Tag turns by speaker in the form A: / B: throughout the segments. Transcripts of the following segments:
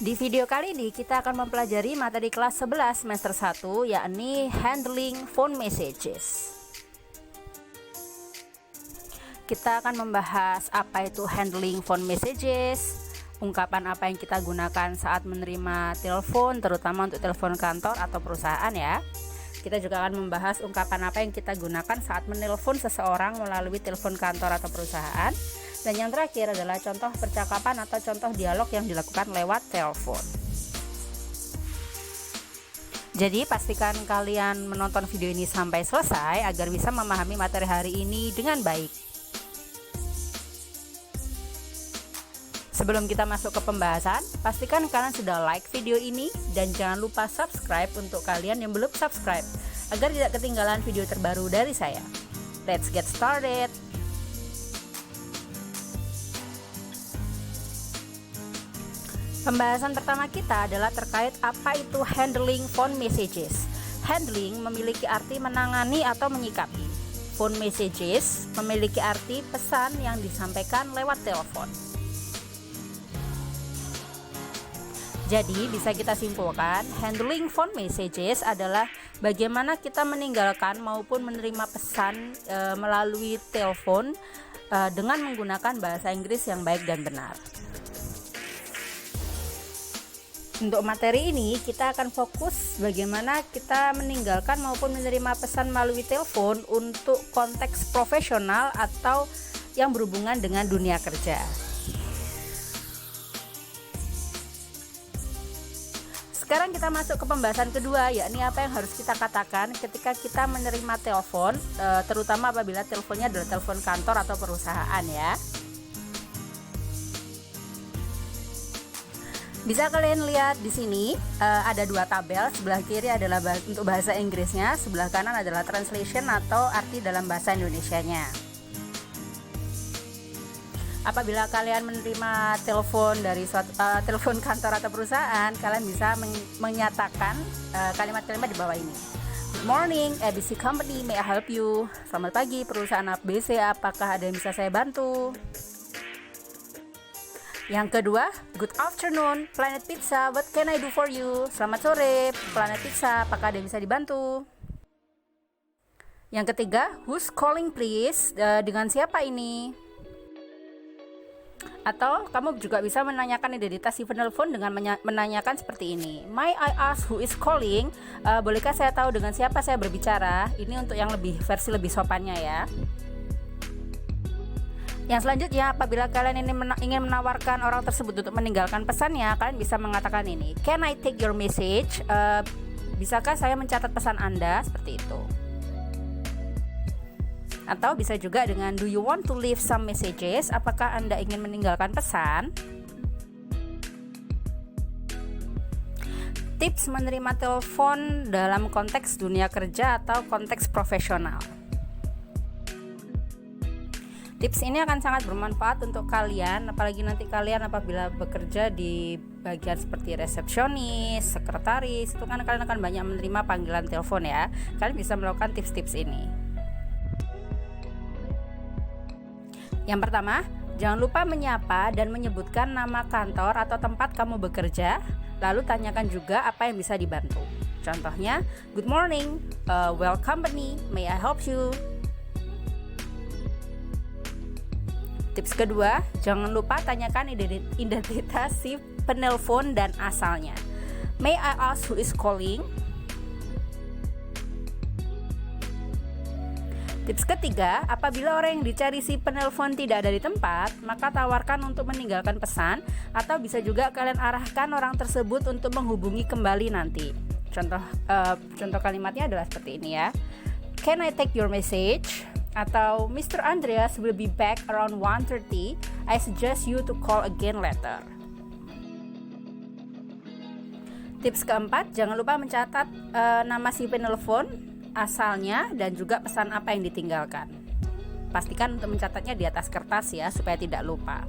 A: Di video kali ini kita akan mempelajari materi kelas 11 semester 1, yakni handling phone messages. Kita akan membahas apa itu handling phone messages, ungkapan apa yang kita gunakan saat menerima telepon, terutama untuk telepon kantor atau perusahaan ya. Kita juga akan membahas ungkapan apa yang kita gunakan saat menelpon seseorang melalui telepon kantor atau perusahaan. Dan yang terakhir adalah contoh percakapan atau contoh dialog yang dilakukan lewat telepon. Jadi pastikan kalian menonton video ini sampai selesai agar bisa memahami materi hari ini dengan baik. Sebelum kita masuk ke pembahasan, pastikan kalian sudah like video ini dan jangan lupa subscribe untuk kalian yang belum subscribe agar tidak ketinggalan video terbaru dari saya. Let's get started. Pembahasan pertama kita adalah terkait apa itu handling phone messages. Handling memiliki arti menangani atau menyikapi. Phone messages memiliki arti pesan yang disampaikan lewat telepon. Jadi bisa kita simpulkan, handling phone messages adalah bagaimana kita meninggalkan maupun menerima pesan melalui telepon dengan menggunakan bahasa Inggris yang baik dan benar. Untuk materi ini kita akan fokus bagaimana kita meninggalkan maupun menerima pesan melalui telepon untuk konteks profesional atau yang berhubungan dengan dunia kerja. Sekarang kita masuk ke pembahasan kedua, yakni apa yang harus kita katakan ketika kita menerima telepon, terutama apabila teleponnya adalah telepon kantor atau perusahaan ya. Bisa kalian lihat di sini ada dua tabel, sebelah kiri adalah untuk bahasa Inggrisnya, sebelah kanan adalah translation atau arti dalam bahasa Indonesianya. Apabila kalian menerima telepon dari telepon kantor atau perusahaan, kalian bisa menyatakan kalimat-kalimat di bawah ini. Good morning, ABC Company, may I help you? Selamat pagi, perusahaan ABC, apakah ada yang bisa saya bantu? Yang kedua, good afternoon, Planet Pizza, what can I do for you? Selamat sore, Planet Pizza, apakah ada yang bisa dibantu? Yang ketiga, who's calling please? Dengan siapa ini? Atau kamu juga bisa menanyakan identitas si penelpon dengan menanyakan seperti ini. May I ask who is calling? Bolehkah saya tahu dengan siapa saya berbicara? Ini untuk yang versi lebih sopannya ya. Yang selanjutnya, apabila kalian ingin menawarkan orang tersebut untuk meninggalkan pesannya, kalian bisa mengatakan ini. Can I take your message? Bisakah saya mencatat pesan Anda? Seperti itu. Atau bisa juga dengan do you want to leave some messages? Apakah Anda ingin meninggalkan pesan? Tips menerima telepon dalam konteks dunia kerja atau konteks profesional. Tips ini akan sangat bermanfaat untuk kalian, apalagi nanti kalian apabila bekerja di bagian seperti resepsionis, sekretaris, itu kan kalian akan banyak menerima panggilan telepon ya. Kalian bisa melakukan tips-tips ini. Yang pertama, jangan lupa menyapa dan menyebutkan nama kantor atau tempat kamu bekerja, lalu tanyakan juga apa yang bisa dibantu. Contohnya, good morning, well company, may I help you? Tips kedua, jangan lupa tanyakan identitas si penelpon dan asalnya. May I ask who is calling? Tips ketiga, apabila orang yang dicari si penelpon tidak ada di tempat, maka tawarkan untuk meninggalkan pesan, atau bisa juga kalian arahkan orang tersebut untuk menghubungi kembali nanti. Contoh kalimatnya adalah seperti ini ya. Can I take your message? Atau Mr. Andreas will be back around 1:30. I suggest you to call again later. Tips keempat, jangan lupa mencatat nama si penelpon, asalnya, dan juga pesan apa yang ditinggalkan. Pastikan untuk mencatatnya di atas kertas ya, supaya tidak lupa.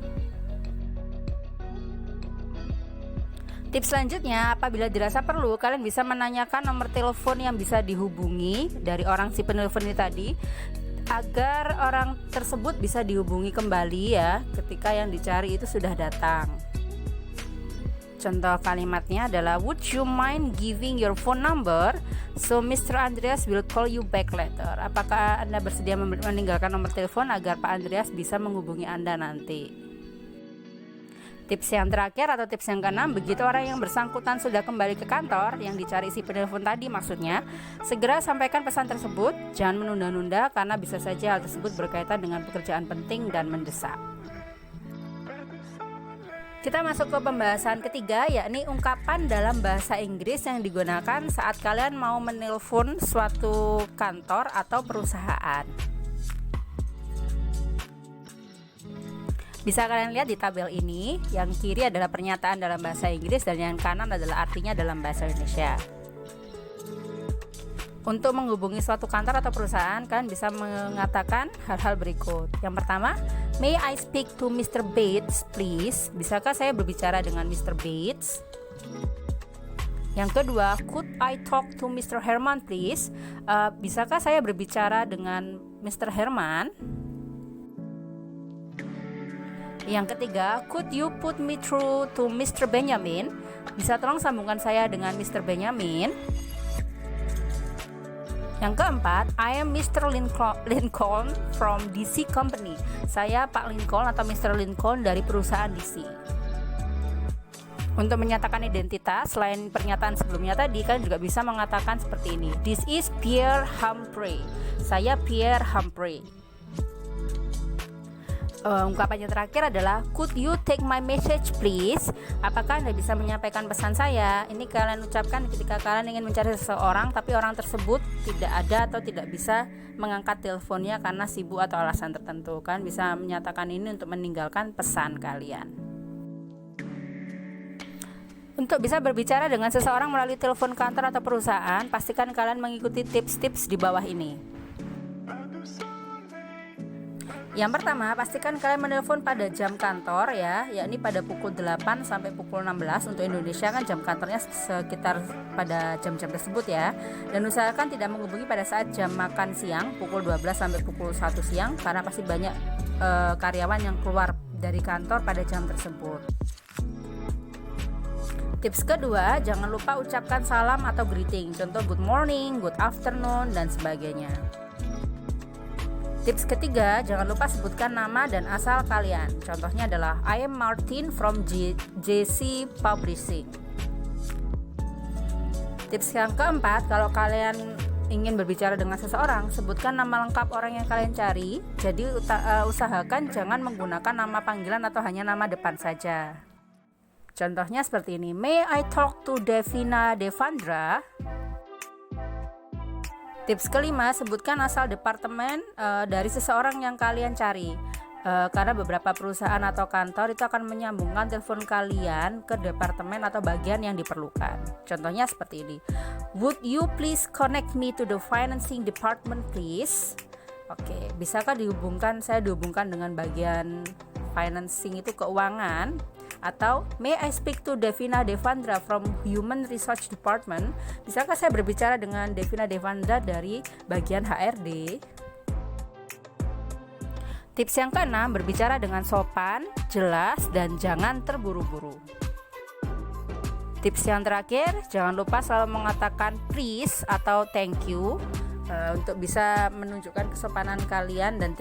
A: Tips selanjutnya, apabila dirasa perlu, kalian bisa menanyakan nomor telepon yang bisa dihubungi dari orang si penelpon ini tadi, agar orang tersebut bisa dihubungi kembali ya ketika yang dicari itu sudah datang. Contoh kalimatnya adalah, would you mind giving your phone number so Mr. Andreas will call you back later. Apakah Anda bersedia meninggalkan nomor telepon agar Pak Andreas bisa menghubungi Anda nanti? Tips yang terakhir atau tips yang keenam, begitu orang yang bersangkutan sudah kembali ke kantor, yang dicari si penelpon tadi maksudnya, segera sampaikan pesan tersebut, jangan menunda-nunda karena bisa saja hal tersebut berkaitan dengan pekerjaan penting dan mendesak. Kita masuk ke pembahasan ketiga, yakni ungkapan dalam bahasa Inggris yang digunakan saat kalian mau menelpon suatu kantor atau perusahaan. Bisa kalian lihat di tabel ini, yang kiri adalah pernyataan dalam bahasa Inggris dan yang kanan adalah artinya dalam bahasa Indonesia. Untuk menghubungi suatu kantor atau perusahaan, kalian bisa mengatakan hal-hal berikut. Yang pertama, may I speak to Mr. Bates, please? Bisakah saya berbicara dengan Mr. Bates? Yang kedua, could I talk to Mr. Herman, please? Bisakah saya berbicara dengan Mr. Herman? Yang ketiga, could you put me through to Mr. Benjamin? Bisa tolong sambungkan saya dengan Mr. Benjamin? Yang keempat, I am Mr. Lincoln from DC Company. Saya Pak Lincoln atau Mr. Lincoln dari perusahaan DC. Untuk menyatakan identitas, selain pernyataan sebelumnya tadi, kalian juga bisa mengatakan seperti ini. This is Pierre Humphrey. Saya Pierre Humphrey. Ungkapan yang terakhir adalah, could you take my message please? Apakah Anda bisa menyampaikan pesan saya? Ini kalian ucapkan ketika kalian ingin mencari seseorang tapi orang tersebut tidak ada atau tidak bisa mengangkat teleponnya karena sibuk atau alasan tertentu. Kalian bisa menyatakan ini untuk meninggalkan pesan kalian. Untuk bisa berbicara dengan seseorang melalui telepon kantor atau perusahaan, pastikan kalian mengikuti tips-tips di bawah ini. Yang pertama, pastikan kalian menelpon pada jam kantor ya, yakni pada pukul 8 sampai pukul 16. Untuk Indonesia kan jam kantornya sekitar pada jam-jam tersebut ya. Dan usahakan tidak menghubungi pada saat jam makan siang pukul 12 sampai pukul 1 siang karena pasti banyak karyawan yang keluar dari kantor pada jam tersebut. Tips kedua, jangan lupa ucapkan salam atau greeting, contoh good morning, good afternoon, dan sebagainya. Tips ketiga, jangan lupa sebutkan nama dan asal kalian. Contohnya adalah I am Martin from JC Publishing. Tips yang keempat, kalau kalian ingin berbicara dengan seseorang, sebutkan nama lengkap orang yang kalian cari. Jadi usahakan jangan menggunakan nama panggilan atau hanya nama depan saja. Contohnya seperti ini, may I talk to Devina Devandra? Tips kelima, sebutkan asal departemen dari seseorang yang kalian cari. Karena beberapa perusahaan atau kantor itu akan menyambungkan telepon kalian ke departemen atau bagian yang diperlukan. Contohnya seperti ini, would you please connect me to the financing department please? Oke, bisakah saya dihubungkan dengan bagian financing itu keuangan? Atau may I speak to Devina Devandra from Human Resource Department? Bisakah saya berbicara dengan Devina Devandra dari bagian HRD? Tips yang keenam, berbicara dengan sopan, jelas, dan jangan terburu-buru. Tips yang terakhir, jangan lupa selalu mengatakan please atau thank you untuk bisa menunjukkan kesopanan kalian dan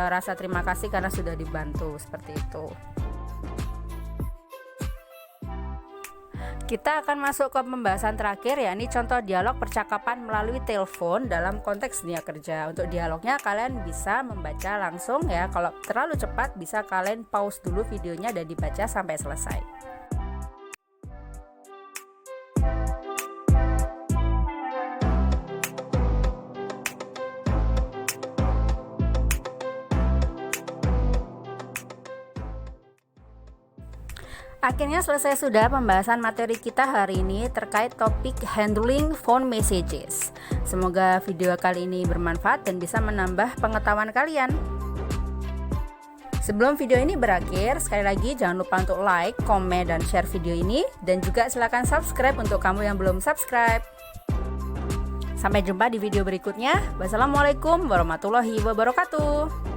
A: rasa terima kasih karena sudah dibantu, seperti itu. Kita akan masuk ke pembahasan terakhir, yakni contoh dialog percakapan melalui telepon dalam konteks dunia kerja. Untuk dialognya kalian bisa membaca langsung ya. Kalau terlalu cepat bisa kalian pause dulu videonya dan dibaca sampai selesai. Akhirnya selesai sudah pembahasan materi kita hari ini terkait topik handling phone messages. Semoga video kali ini bermanfaat dan bisa menambah pengetahuan kalian. Sebelum video ini berakhir, sekali lagi jangan lupa untuk like, komen, dan share video ini. Dan juga silakan subscribe untuk kamu yang belum subscribe. Sampai jumpa di video berikutnya. Wassalamualaikum warahmatullahi wabarakatuh.